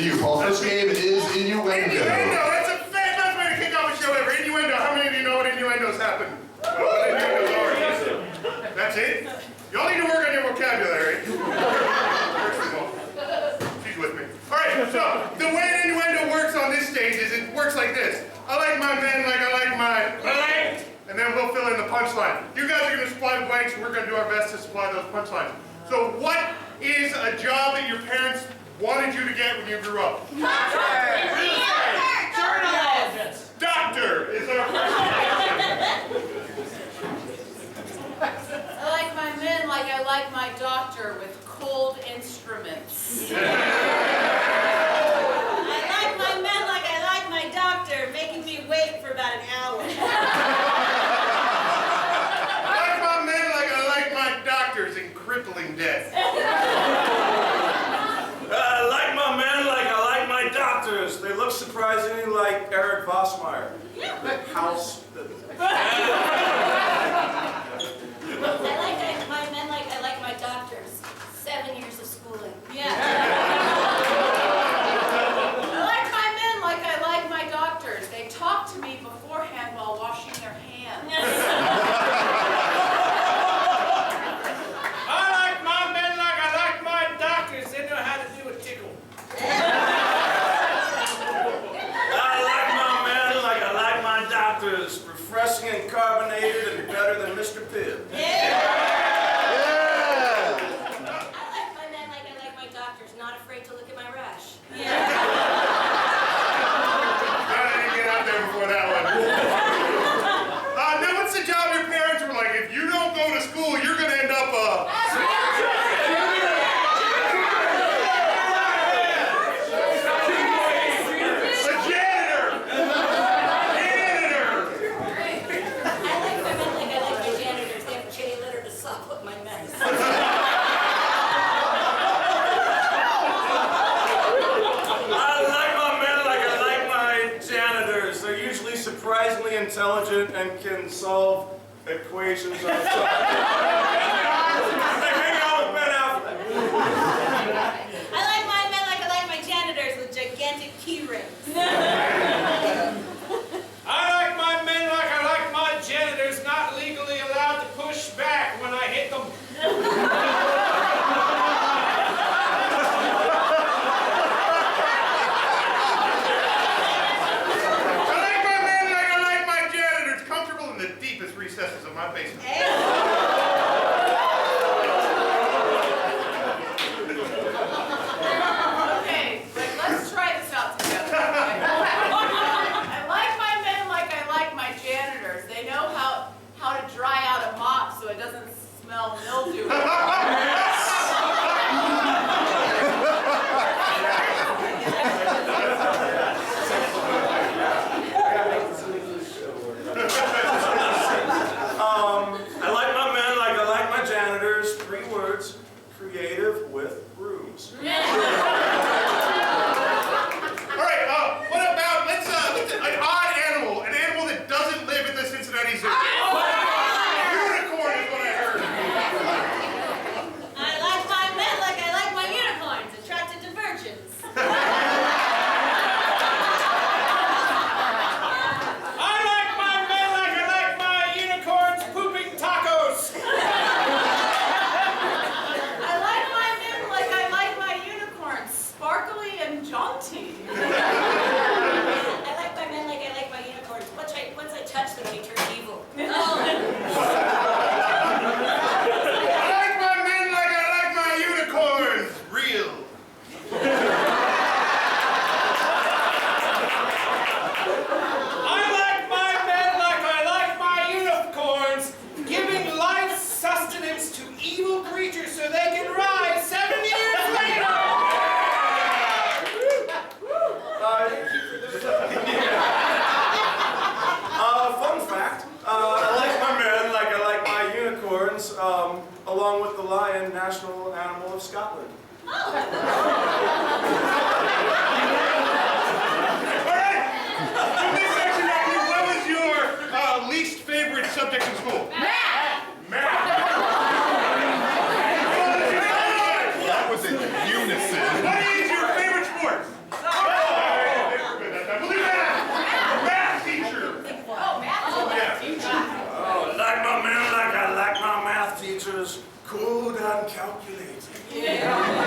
to you, Paul. First game is Innuendo. Innuendo! That's a fantastic way to kick off a show ever. Innuendo. How many of you know what innuendos happen? What innuendos are? That's it? Y'all need to work on your vocabulary. She's with me. Alright, so the way an innuendo works on this stage is it works like this. I like my men like I like my blank. And then we'll fill in the punchline. You guys are going to supply the blanks, and we're going to do our best to supply those punchlines. So what is a job that your parents wanted you to get when you grew up? Journalist! Doctor is our first I like my men like I like my doctor with cold instruments. I like my men like I like my doctor, making me wait for about an hour. I like my men like I like my doctors in crippling death. I like my men like I like my doctors. They look surprisingly like Eric Vossmeyer. The house. I like my men like I like my doctors. 7 years of schooling. Yeah. I like my men like I like my doctors. They talk to me beforehand while washing their hands. I like my men like I like my doctors. They know how to do a tickle. I like my men like I like my doctors. Refreshing and carbonated and better than Mr. Pibb. I like my men like I like my doctors, not afraid to look at my rash. I didn't get out there before that one. Now what's the job your parents were like? If you don't go to school, you're going to end up a janitor! Surprisingly intelligent and can solve equations on top. Hey, hang out with Ben Affleck. I like my men like I like my janitors with gigantic key rings. I like my men like I like my janitors, not legally allowed to push back when I hit them. Recesses of my basement. Okay, but let's try this out together. I like my men like I like my janitors. They know how to dry out a mop so it doesn't smell mildew. I like my men like I like my janitors. 3 words, creative with brooms. All right, what about, let's an odd animal, an animal that doesn't live in the Cincinnati Zoo. Unicorn is what I heard. I like my men like I like my unicorns, attracted to virgins. Jaunty. I like my men like I like my unicorns. Once I touch them, they turn evil. I like my men like I like my unicorns. Real. I like my men like I like my unicorns, giving life sustenance to evil creatures so they can rise 7 years later. Fun fact, I like my men like I like my unicorns, along with the lion, national animal of Scotland. All right. In this section, what was your least favorite subject in school? Math. Math. That was in unison. What is your favorite sport? late. Yeah.